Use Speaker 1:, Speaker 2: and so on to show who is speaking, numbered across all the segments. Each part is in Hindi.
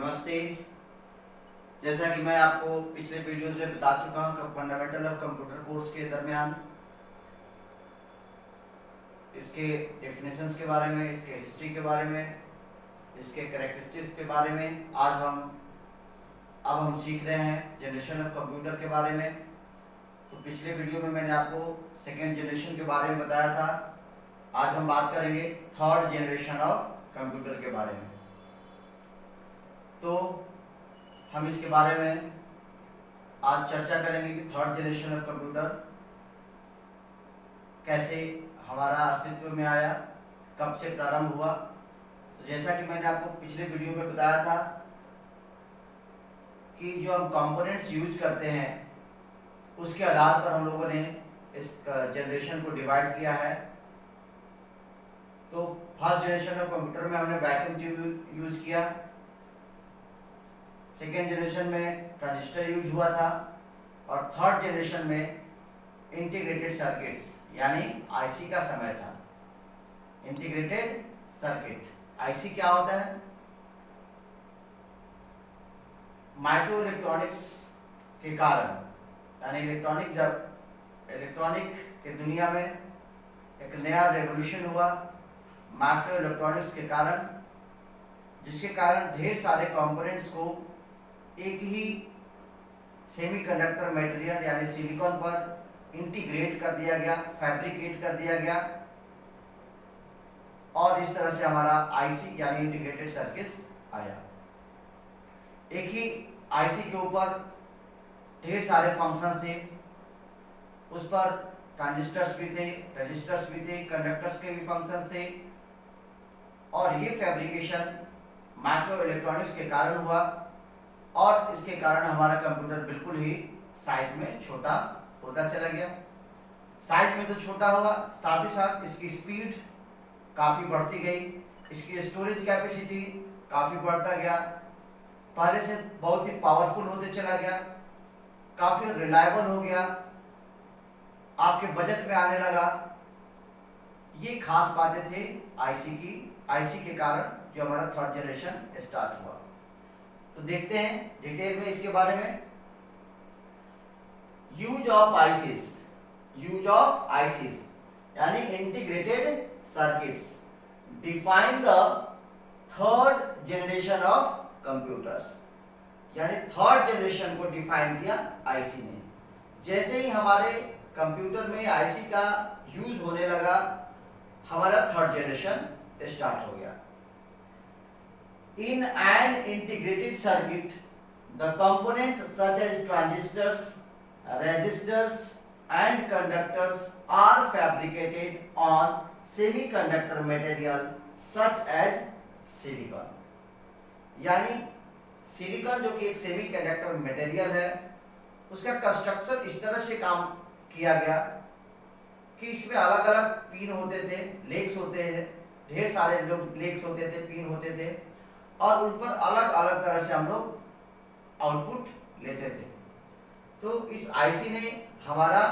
Speaker 1: नमस्ते। जैसा कि मैं आपको पिछले वीडियोस में बता चुका हूं कि फंडामेंटल ऑफ कंप्यूटर कोर्स के दरमियान इसके डेफिनेशंस के बारे में, इसके हिस्ट्री के बारे में, इसके कैरेक्टरिस्टिक्स के बारे में अब हम सीख रहे हैं जनरेशन ऑफ कंप्यूटर के बारे में। तो पिछले वीडियो में मैंने आपको सेकेंड जनरेशन के बारे में बताया था। आज हम बात करेंगे थर्ड जनरेशन ऑफ कंप्यूटर के बारे में। तो हम इसके बारे में आज चर्चा करेंगे कि थर्ड जनरेशन ऑफ कंप्यूटर कैसे हमारा अस्तित्व में आया, कब से प्रारंभ हुआ। तो जैसा कि मैंने आपको पिछले वीडियो में बताया था कि जो हम कंपोनेंट्स यूज करते हैं उसके आधार पर हम लोगों ने इस जनरेशन को डिवाइड किया है। तो फर्स्ट जनरेशन ऑफ कंप्यूटर में हमने वैक्यूम ट्यूब यूज किया, सेकेंड जनरेशन में ट्रांजिस्टर यूज हुआ था और थर्ड जनरेशन में इंटीग्रेटेड सर्किट्स यानी आईसी का समय था। इंटीग्रेटेड सर्किट आईसी क्या होता है? माइक्रो इलेक्ट्रॉनिक्स के कारण, यानी इलेक्ट्रॉनिक के दुनिया में एक नया रेवोल्यूशन हुआ माइक्रो इलेक्ट्रॉनिक्स के कारण, जिसके कारण ढेर सारे कंपोनेंट्स को एक ही सेमीकंडक्टर मटेरियल यानी सिलिकॉन पर इंटीग्रेट कर दिया गया, फैब्रिकेट कर दिया गया और इस तरह से हमारा आईसी यानी इंटीग्रेटेड सर्किट्स आया। एक ही आईसी के ऊपर ढेर सारे फंक्शंस थे, उस पर ट्रांजिस्टर्स भी थे, रजिस्टर्स भी थे, कंडक्टर्स के भी फंक्शंस थे और ये फैब्रिकेशन माइक्रो इलेक्ट्रॉनिक्स के कारण हुआ और इसके कारण हमारा कंप्यूटर बिल्कुल ही साइज में छोटा होता चला गया। साइज में तो छोटा हुआ, साथ ही साथ इसकी स्पीड काफ़ी बढ़ती गई, इसकी स्टोरेज कैपेसिटी काफ़ी बढ़ता गया, पहले से बहुत ही पावरफुल होते चला गया, काफ़ी रिलायबल हो गया, आपके बजट में आने लगा। ये खास बातें थे आईसी के कारण जो हमारा थर्ड जनरेशन स्टार्ट हुआ। तो देखते हैं डिटेल में इसके बारे में। यूज ऑफ आईसीस यानी integrated circuits define the third generation of computers, यानी थर्ड जनरेशन को डिफाइन किया आईसी ने। जैसे ही हमारे कंप्यूटर में आईसी का यूज होने लगा, हमारा थर्ड जनरेशन स्टार्ट हो गया। In an integrated circuit, the components such as transistors, resistors and conductors are fabricated on semiconductor material such as silicon। यानी सिलिकॉन जो कि एक सेमीकंडक्टर मटेरियल है, उसका कंस्ट्रक्शन इस तरह से काम किया गया कि इसमें अलग अलग पिन होते थे, लेग्स होते थे, ढेर सारे लोग लेग्स होते थे, पिन होते थे और उन पर अलग अलग तरह से हम लोग आउटपुट लेते थे। तो इस आईसी ने हमारा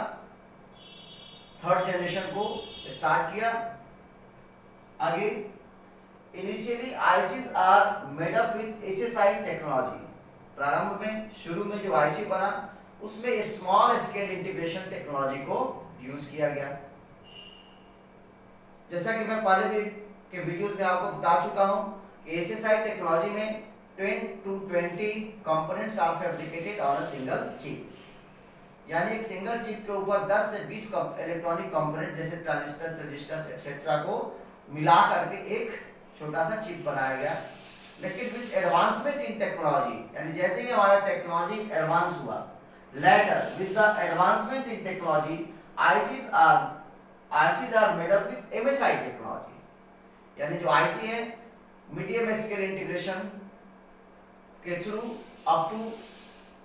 Speaker 1: थर्ड जनरेशन को स्टार्ट किया। आगे initially ICs are made up with SSI technology. प्रारंभ में शुरू में जो आईसी बना उसमें स्मॉल स्केल इंटीग्रेशन टेक्नोलॉजी को यूज किया गया। जैसा कि मैं पहले भी के वीडियोस में आपको बता चुका हूं, एसएसआई टेक्नोलॉजी में 10 to 20 components are fabricated on a single chip, यानी एक सिंगल चिप के ऊपर 10 से 20 इलेक्ट्रॉनिक कंपोनेंट जैसे ट्रांजिस्टर्स, रजिस्टर्स एक्सेट्रा को मिला करके एक छोटा सा चिप बनाया गया। लेकिन विद एडवांसमेंट इन टेक्नोलॉजी, यानी जैसे ही हमारा टेक्नोलॉजी एडवांस हुआ, later with the advancement in technology ICs are made up with MSI technology, यानी जो आईसी है मीडियम स्केल इंटीग्रेशन के through up to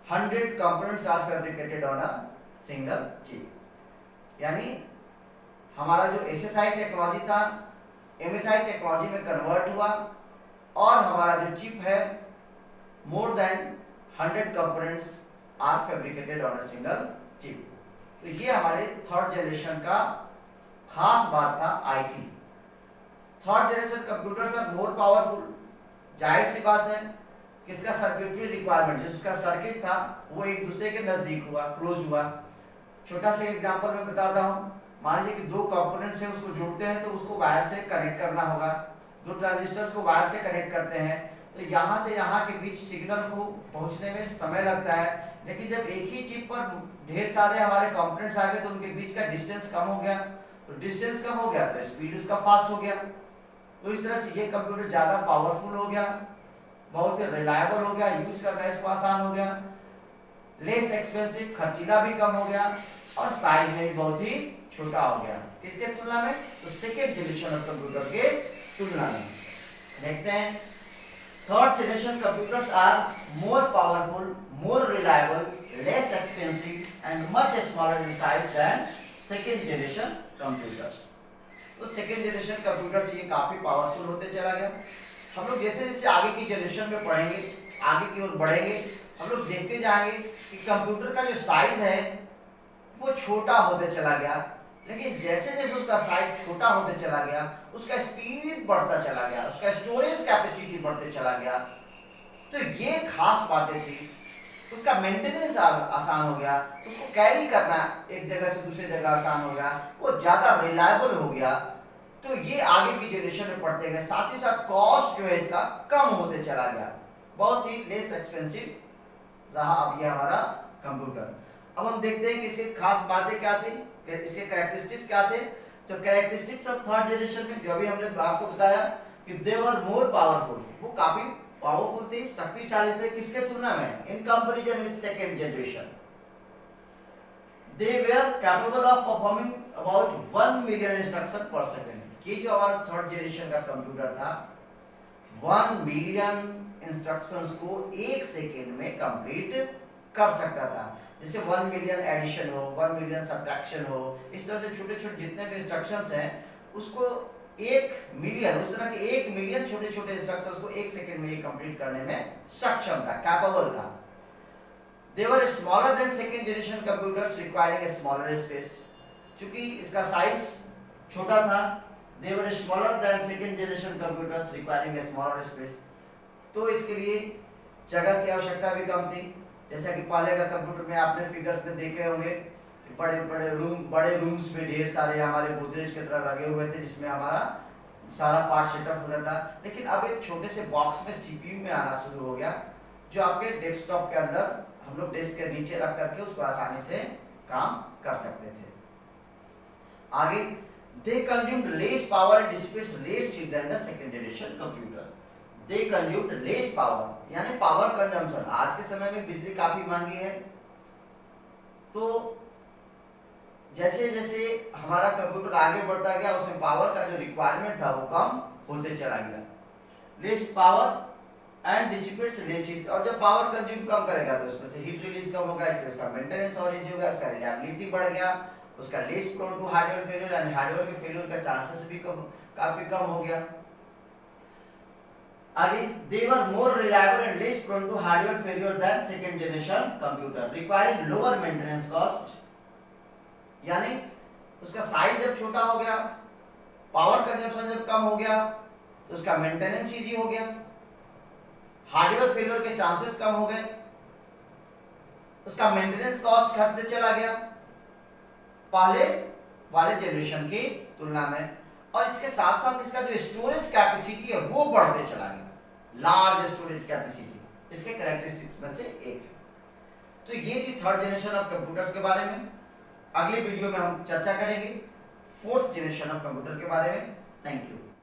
Speaker 1: 100 components are fabricated on a single chip. यानी हमारा जो एसएसआई टेक्नोलॉजी था एमएसआई टेक्नोलॉजी में कन्वर्ट हुआ और हमारा जो चिप है more than 100 components are fabricated on a single chip. तो ये हमारे थर्ड जनरेशन का खास बात था IC. Third generation computers are more powerful. जाहिर सी बात है किसका सर्किटरी रिक्वायरमेंट, जिसका सर्किट था वो एक दूसरे के नजदीक हुआ, क्लोज हुआ। छोटा सा एग्जांपल मैं बताता हूँ। मान लीजिए कि दो कंपोनेंट्स हैं, उसको जोड़ते हैं तो उसको वायर से कनेक्ट करना होगा। दो ट्रांजिस्टर्स को वायर से कनेक्ट करते हैं तो यहाँ से यहाँ के बीच सिग्नल को पहुंचने में समय लगता है, लेकिन जब एक ही चिप पर ढेर सारे हमारे कंपोनेंट्स आ गए तो उनके बीच का डिस्टेंस कम हो गया। तो डिस्टेंस कम हो गया तो स्पीड उसका फास्ट हो गया। तो इस तरह से ये कंप्यूटर ज़्यादा पावरफुल हो गया, बहुत ही रिलायबल हो गया, यूज करना इसको आसान हो गया, लेस एक्सपेंसिव, खर्चीला भी कम हो गया और साइज में भी बहुत ही छोटा हो गया। किसके तुलना में? तो सेकेंड जनरेशन ऑफ कंप्यूटर के तुलना में। देखते हैं, third generation computers are more powerful, more reliable, less expensive and much smaller in size than second generation computers. तो सेकेंड जनरेशन कंप्यूटर्स ये काफी पावरफुल होते चला गया। हम लोग जैसे जैसे आगे की जनरेशन में पढ़ेंगे, आगे की ओर बढ़ेंगे, हम लोग देखते जाएंगे कि कंप्यूटर का जो साइज है वो छोटा होते चला गया, लेकिन जैसे जैसे उसका साइज छोटा होते चला गया उसका स्पीड बढ़ता चला गया, उसका स्टोरेज कैपेसिटी बढ़ते चला गया। तो ये खास बातें थी। उसका मेंटेनेंस आसान हो गया, उसको कैरी करना एक जगह से दूसरी जगह आसान हो गया, वो ज्यादा रिलायबल हो गया। तो ये आगे की जनरेशन में पढ़ते गए, साथ ही साथ कॉस्ट जो है इसका कम होते चला गया, बहुत ही लेस एक्सपेंसिव रहा अब ये हमारा कंप्यूटर। अब हम देखते हैं कि इसकी खास बातें क्या थी, इसके कैरेक्टरिस्टिक्स क्या थे। तो कैरेक्टरिस्टिक्स ऑफ थर्ड जनरेशन में जो अभी हमने आपको बताया कि दे वर मोर पावरफुल, वो काफी पावरफुल थे, शक्तिशाली थे। किसके तुलना में? In comparison with second generation they were capable of performing about 1 million instruction पर सेकंड। ये जो हमारा थर्ड जनरेशन का कंप्यूटर था 1 मिलियन इंस्ट्रक्शंस को एक सेकंड में कंप्लीट कर सकता था। जैसे 1 मिलियन एडिशन हो, 1 मिलियन सब्ट्रैक्शन हो, इस तरह से छोटे छोटे जितने भी इंस्ट्रक्शंस हैं उसको 1 मिलियन, उस तरह के 1 मिलियन छोटे छोटे इंस्ट्रक्शंस को एक सेकंड में ये कंप्लीट करने में सक्षम था, कैपेबल था। They were smaller than second generation computers requiring a smaller space। चूंकि इसका साइज छोटा था, they were smaller than second generation computers requiring a smaller space। तो इसके लिए जगह की आवश्यकता भी कम थी। जैसा कि पहले का कंप्यूटर में आपने फिगर्स में देखे होंगे, बड़े रूम्स में ढेर सारे हमारे गोदरेज की तरह लगे हुए थे जिसमें हमारा सारा पार्ट सेटअप होता था। लेकिन अब एक छोटे से बॉक्स में सीपीयू में आना शुरू हो गया, जो आपके डेस्कटॉप के अंदर हम लोग डेस्क के नीचे रख करके उसको आसानी से काम कर सकते थे। आगे, they consumed less power and dissipates less heat than the second generation computer। they consumed less power यानी पावर कंजम्पशन। आज के समय में बिजली काफी महंगी है, तो जैसे जैसे हमारा कंप्यूटर आगे बढ़ता गया उसमें पावर का जो रिक्वायरमेंट था वो कम होते चला गया। Less power and dissipates less heat, और जब पावर कंज्यूम कम करेगा तो उसमें से हीट रिलीज कम होगा, इसलिए उसका मेंटेनेंस और इजी होगा, उसका रिलायबिलिटी बढ़ गया, उसका less prone to hardware failure and hardware के फेलियर का चांसेस भी काफी कम हो गया। आगे, they were more reliable and less prone to hardware failure than second generation computer requiring lower maintenance cost। यानी उसका साइज जब छोटा हो गया, पावर कंजम्पशन जब कम हो गया तो उसका मेंटेनेंस इजी हो गया, हार्डवेयर फेलियर के चांसेस कम हो गए, उसका मेंटेनेंस कॉस्ट घटते चला गया पहले वाले जनरेशन की तुलना में, और इसके साथ साथ इसका जो स्टोरेज कैपेसिटी है वो बढ़ते चला गया, लार्ज स्टोरेज कैपेसिटी इसके कैरेक्टरिस्टिक्स में से एक है। तो ये थी थर्ड जनरेशन ऑफ कंप्यूटर्स के बारे में। अगले वीडियो में हम चर्चा करेंगे फोर्थ जनरेशन ऑफ कंप्यूटर के बारे में। Thank you.